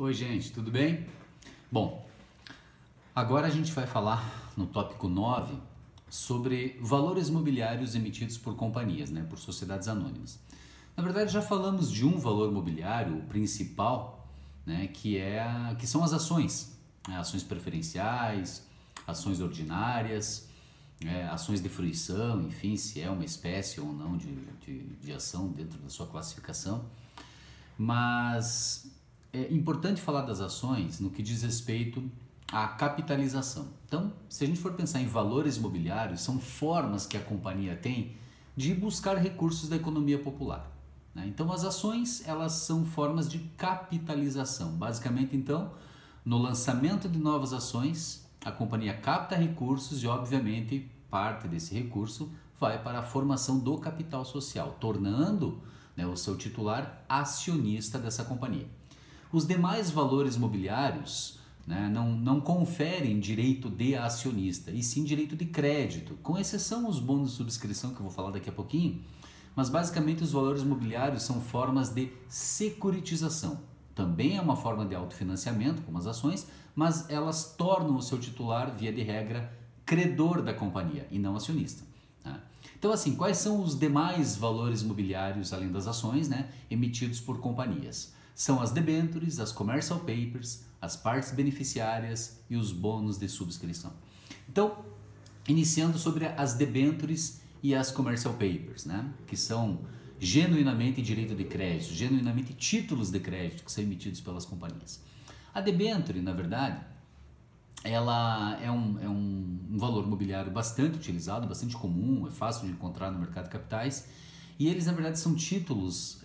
Oi, gente, tudo bem? Bom, agora a gente vai falar no tópico 9 sobre valores mobiliários emitidos por companhias, por sociedades anônimas. Na verdade, já falamos de um valor mobiliário, o principal, que são as ações, ações preferenciais, ações ordinárias, ações de fruição, enfim, se é uma espécie ou não de ação dentro da sua classificação. Mas é importante falar das ações no que diz respeito à capitalização. Então, se a gente for pensar em valores imobiliários, são formas que a companhia tem de buscar recursos da economia popular. Então, as ações, elas são formas de capitalização. Basicamente, então, no lançamento de novas ações, a companhia capta recursos e, obviamente, parte desse recurso vai para a formação do capital social, tornando o seu titular acionista dessa companhia. Os demais valores mobiliários não conferem direito de acionista, e sim direito de crédito, com exceção os bônus de subscrição, que eu vou falar daqui a pouquinho, mas basicamente os valores mobiliários são formas de securitização. Também é uma forma de autofinanciamento, como as ações, mas elas tornam o seu titular, via de regra, credor da companhia e não acionista. Então, assim, quais são os demais valores mobiliários, além das ações, emitidos por companhias? São as debêntures, as commercial papers, as partes beneficiárias e os bônus de subscrição. Então, iniciando sobre as debêntures e as commercial papers, que são genuinamente direito de crédito, genuinamente títulos de crédito que são emitidos pelas companhias. A debênture, na verdade, ela é um valor mobiliário bastante utilizado, bastante comum, é fácil de encontrar no mercado de capitais, e eles na verdade são títulos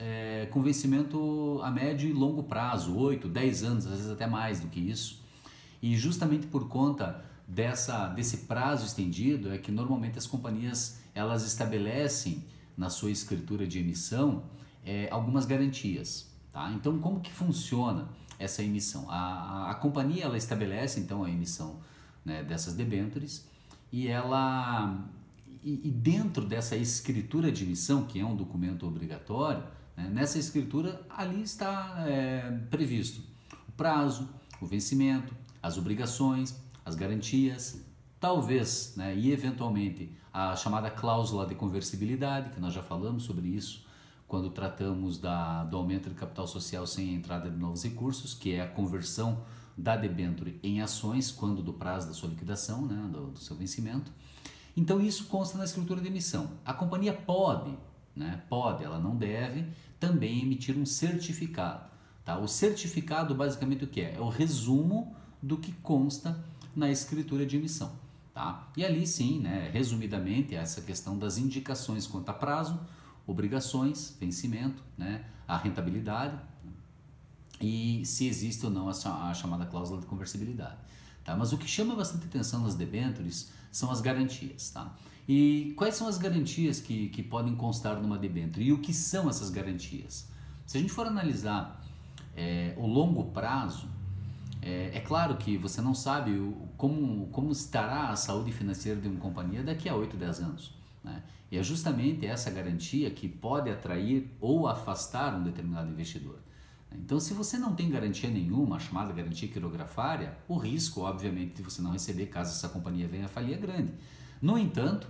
com vencimento a médio e longo prazo, 8, 10 anos, às vezes até mais do que isso, e justamente por conta desse prazo estendido é que normalmente as companhias elas estabelecem na sua escritura de emissão algumas garantias. Então, como que funciona essa emissão? A companhia ela estabelece então a emissão dessas debêntures e dentro dessa escritura de emissão, que é um documento obrigatório, nessa escritura ali está previsto o prazo, o vencimento, as obrigações, as garantias, talvez e eventualmente a chamada cláusula de conversibilidade, que nós já falamos sobre isso quando tratamos do aumento de capital social sem a entrada de novos recursos, que é a conversão da debênture em ações quando do prazo da sua liquidação, do seu vencimento. Então isso consta na escritura de emissão. A companhia pode, ela não deve, também emitir um certificado. O certificado basicamente o que é? É o resumo do que consta na escritura de emissão. E ali sim, resumidamente, essa questão das indicações quanto a prazo, obrigações, vencimento, a rentabilidade e se existe ou não a chamada cláusula de conversibilidade. Mas o que chama bastante atenção nas debêntures são as garantias. E quais são as garantias que podem constar numa debênture? E o que são essas garantias? Se a gente for analisar o longo prazo, é claro que você não sabe como estará a saúde financeira de uma companhia daqui a 8, 10 anos. E é justamente essa garantia que pode atrair ou afastar um determinado investidor. Então, se você não tem garantia nenhuma, a chamada garantia quirografária, o risco, obviamente, de você não receber caso essa companhia venha a falir é grande. No entanto,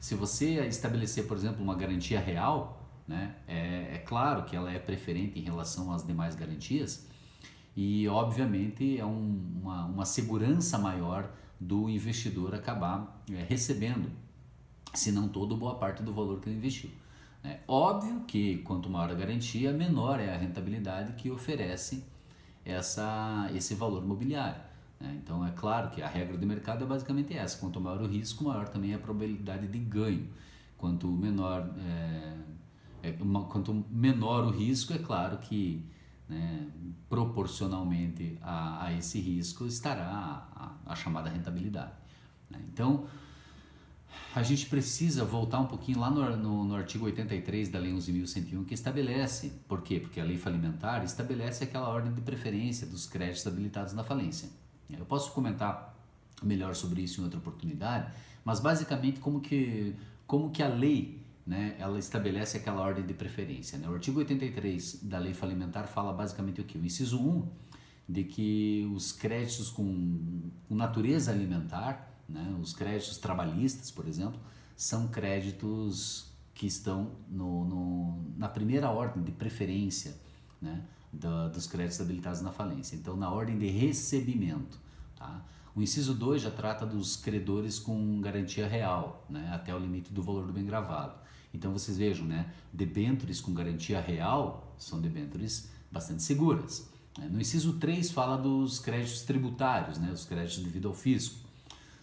se você estabelecer, por exemplo, uma garantia real, é claro que ela é preferente em relação às demais garantias e, obviamente, é uma segurança maior do investidor acabar recebendo, se não toda, boa parte do valor que ele investiu. Óbvio que quanto maior a garantia, menor é a rentabilidade que oferece esse valor mobiliário. Então é claro que a regra do mercado é basicamente essa: quanto maior o risco, maior também é a probabilidade de ganho. Quanto menor o risco, é claro que proporcionalmente a esse risco estará a chamada rentabilidade. Então a gente precisa voltar um pouquinho lá no artigo 83 da Lei 11.101, que estabelece, por quê? Porque a lei falimentar estabelece aquela ordem de preferência dos créditos habilitados na falência. Eu posso comentar melhor sobre isso em outra oportunidade, mas basicamente como que a lei ela estabelece aquela ordem de preferência. O artigo 83 da Lei Falimentar fala basicamente o que? O inciso 1 de que os créditos com natureza alimentar, né, os créditos trabalhistas, por exemplo, são créditos que estão na primeira ordem de preferência, né, dos créditos habilitados na falência. Então, na ordem de recebimento. Tá? O inciso 2 já trata dos credores com garantia real, né, até o limite do valor do bem gravado. Então, vocês vejam, né, debêntures com garantia real são debêntures bastante seguras. No inciso 3 fala dos créditos tributários, né, os créditos devido ao fisco.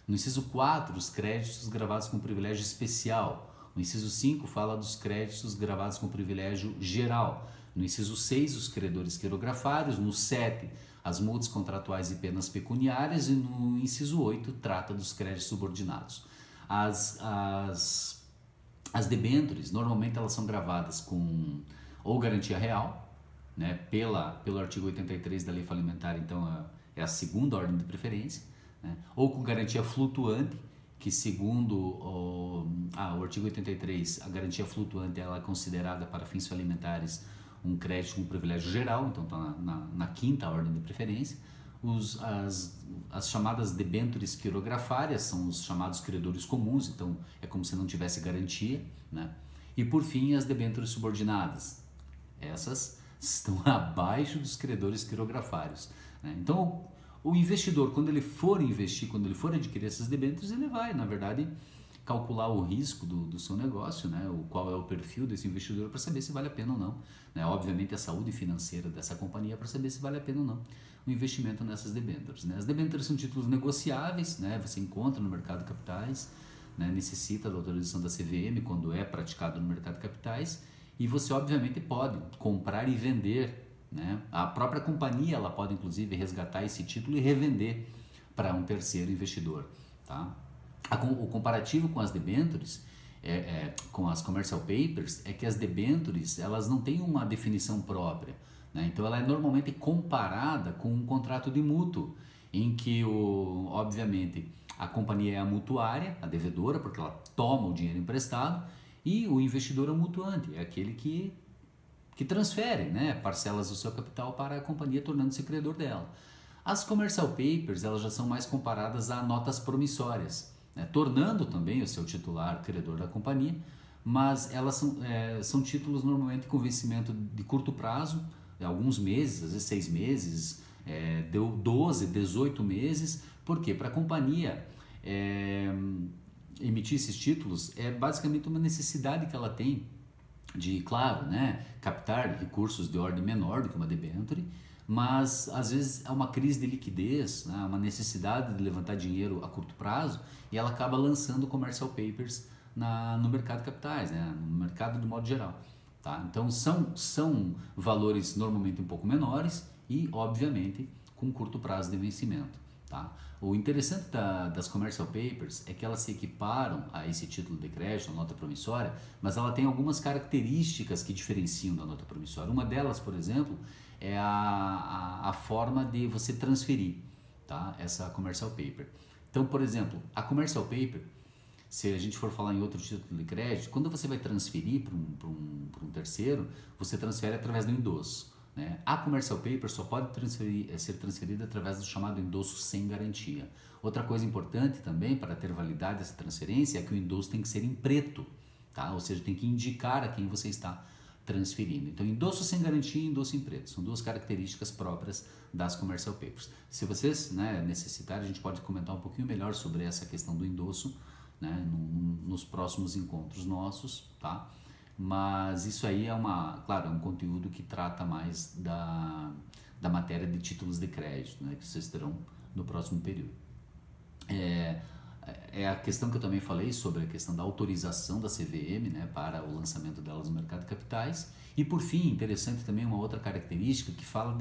No inciso 4, os créditos gravados com privilégio especial. No inciso 5 fala dos créditos gravados com privilégio geral. No inciso 6, os credores quirografários. No 7, as multas contratuais e penas pecuniárias. E no inciso 8, trata dos créditos subordinados. As debêntures, normalmente elas são gravadas com ou garantia real, né, pelo artigo 83 da Lei Falimentar, então é a segunda ordem de preferência, né, ou com garantia flutuante, que segundo o artigo 83, a garantia flutuante ela é considerada para fins falimentares um crédito com privilégio geral, então está na quinta ordem de preferência. As chamadas debêntures quirografárias são os chamados credores comuns, então é como se não tivesse garantia, né? E por fim as debêntures subordinadas, essas estão abaixo dos credores quirografários, né? Então o investidor, quando ele for investir, quando ele for adquirir essas debêntures, ele vai, na verdade, calcular o risco do seu negócio, né? Qual é o perfil desse investidor para saber se vale a pena ou não, né? Obviamente a saúde financeira dessa companhia para saber se vale a pena ou não o investimento nessas debêntures, né? As debêntures são títulos negociáveis, né? Você encontra no mercado de capitais, né? Necessita da autorização da CVM quando é praticado no mercado de capitais, e você obviamente pode comprar e vender, né? A própria companhia ela pode inclusive resgatar esse título e revender para um terceiro investidor, tá? O comparativo com as debêntures, com as commercial papers, é que as debêntures elas não têm uma definição própria, né? Então ela é normalmente comparada com um contrato de mútuo, em que obviamente a companhia é a mutuária, a devedora, porque ela toma o dinheiro emprestado, e o investidor é o mutuante, é aquele que transfere, né, parcelas do seu capital para a companhia, tornando-se credor dela. As commercial papers elas já são mais comparadas a notas promissórias, né, tornando também o seu titular credor da companhia, mas elas são títulos normalmente com vencimento de curto prazo, alguns meses, às vezes 6 meses, 12, 18 meses. Por quê? Para a companhia emitir esses títulos é basicamente uma necessidade que ela tem de, claro, né, captar recursos de ordem menor do que uma debênture, mas às vezes há uma crise de liquidez, né, uma necessidade de levantar dinheiro a curto prazo, e ela acaba lançando commercial papers no mercado de capitais, né, no mercado de modo geral. Tá? Então são valores normalmente um pouco menores e, obviamente, com curto prazo de vencimento. Tá? O interessante das commercial papers é que elas se equiparam a esse título de crédito, a nota promissória, mas ela tem algumas características que diferenciam da nota promissória. Uma delas, por exemplo, é a forma de você transferir, tá, essa commercial paper. Então, por exemplo, a commercial paper, se a gente for falar em outro título de crédito, quando você vai transferir para um terceiro, você transfere através do endosso, né? A commercial paper só pode ser transferida através do chamado endosso sem garantia. Outra coisa importante também para ter validade essa transferência é que o endosso tem que ser em preto, tá? Ou seja, tem que indicar a quem você está transferindo. Então, endosso sem garantia e endosso em preto são duas características próprias das commercial papers. Se vocês, né, necessitarem, a gente pode comentar um pouquinho melhor sobre essa questão do endosso, né, nos próximos encontros nossos, tá? Mas isso aí claro, é um conteúdo que trata mais da matéria de títulos de crédito, né, que vocês terão no próximo período. É a questão que eu também falei sobre a questão da autorização da CVM, né, para o lançamento delas no mercado de capitais. E por fim, interessante também uma outra característica que fala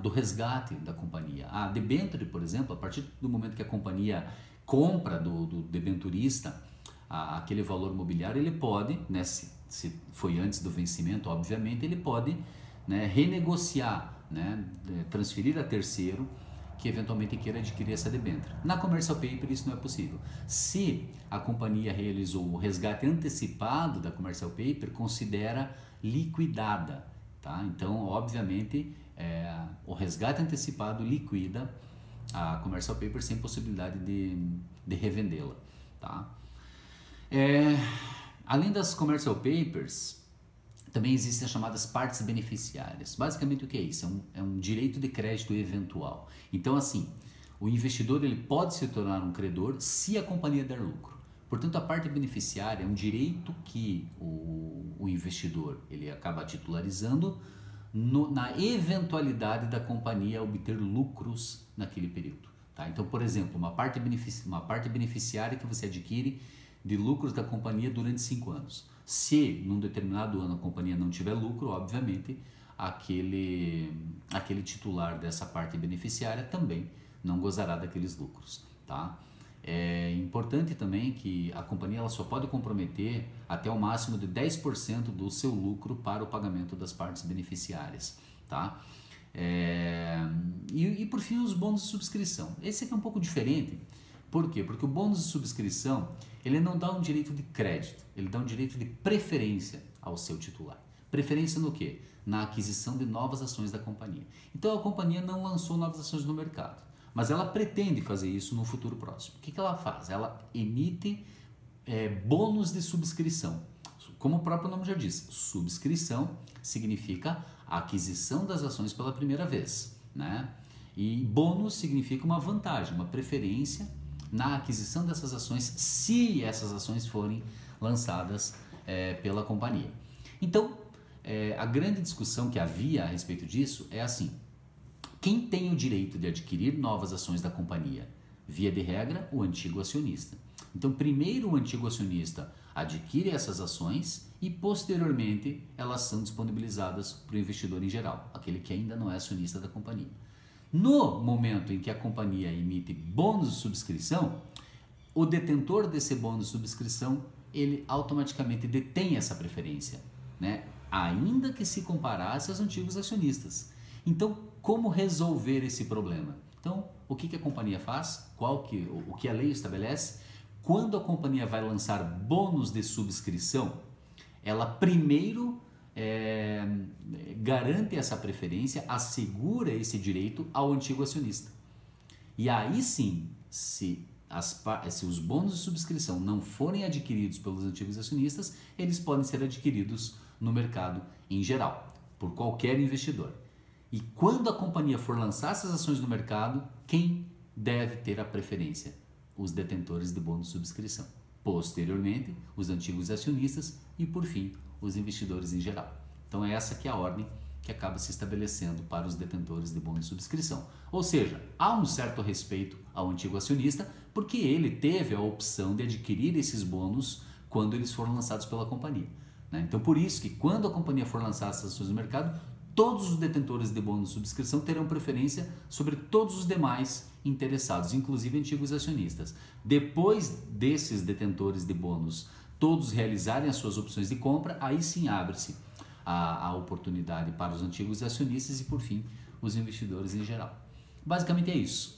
do resgate da companhia. A debênture, por exemplo, a partir do momento que a companhia compra do debenturista aquele valor mobiliário, ele pode, né, se foi antes do vencimento, obviamente, ele pode, né, renegociar, né, transferir a terceiro que eventualmente queira adquirir essa debênture. Na commercial paper isso não é possível. Se a companhia realizou o resgate antecipado da commercial paper, considera liquidada, tá? Então, obviamente, o resgate antecipado liquida a commercial paper sem possibilidade de revendê-la, tá? Além das commercial papers, também existem as chamadas partes beneficiárias. Basicamente o que é isso? É um direito de crédito eventual. Então assim, o investidor ele pode se tornar um credor se a companhia der lucro. Portanto, a parte beneficiária é um direito que o investidor ele acaba titularizando na eventualidade da companhia obter lucros naquele período. Tá? Então, por exemplo, uma parte beneficiária que você adquire de lucros da companhia durante 5 anos. Se num determinado ano a companhia não tiver lucro, obviamente, aquele titular dessa parte beneficiária também não gozará daqueles lucros. Tá? É importante também que a companhia ela só pode comprometer até o máximo de 10% do seu lucro para o pagamento das partes beneficiárias. Tá? E por fim os bônus de subscrição. Esse aqui é um pouco diferente. Por quê? Porque o bônus de subscrição ele não dá um direito de crédito, ele dá um direito de preferência ao seu titular. Preferência no quê? Na aquisição de novas ações da companhia. Então a companhia não lançou novas ações no mercado, mas ela pretende fazer isso no futuro próximo. O que ela faz? Ela emite bônus de subscrição. Como o próprio nome já diz, subscrição significa a aquisição das ações pela primeira vez, né? E bônus significa uma vantagem, uma preferência na aquisição dessas ações, se essas ações forem lançadas pela companhia. Então, a grande discussão que havia a respeito disso é assim: quem tem o direito de adquirir novas ações da companhia? Via de regra, o antigo acionista. Então, primeiro o antigo acionista adquire essas ações e, posteriormente, elas são disponibilizadas para o investidor em geral, aquele que ainda não é acionista da companhia. No momento em que a companhia emite bônus de subscrição, o detentor desse bônus de subscrição, ele automaticamente detém essa preferência, né? Ainda que se comparasse aos antigos acionistas. Então, como resolver esse problema? Então, o que a companhia faz? O que a lei estabelece? Quando a companhia vai lançar bônus de subscrição, ela primeiro garante essa preferência, assegura esse direito ao antigo acionista. E aí sim, se os bônus de subscrição não forem adquiridos pelos antigos acionistas, eles podem ser adquiridos no mercado em geral, por qualquer investidor. E quando a companhia for lançar essas ações no mercado, quem deve ter a preferência? Os detentores de bônus de subscrição. Posteriormente, os antigos acionistas e, por fim, os investidores em geral. Então é essa que é a ordem que acaba se estabelecendo para os detentores de bônus de subscrição. Ou seja, há um certo respeito ao antigo acionista porque ele teve a opção de adquirir esses bônus quando eles foram lançados pela companhia, né? Então por isso que quando a companhia for lançar essas ações no mercado, todos os detentores de bônus de subscrição terão preferência sobre todos os demais interessados, inclusive antigos acionistas. Depois desses detentores de bônus todos realizarem as suas opções de compra, aí sim abre-se a oportunidade para os antigos acionistas e, por fim, os investidores em geral. Basicamente é isso.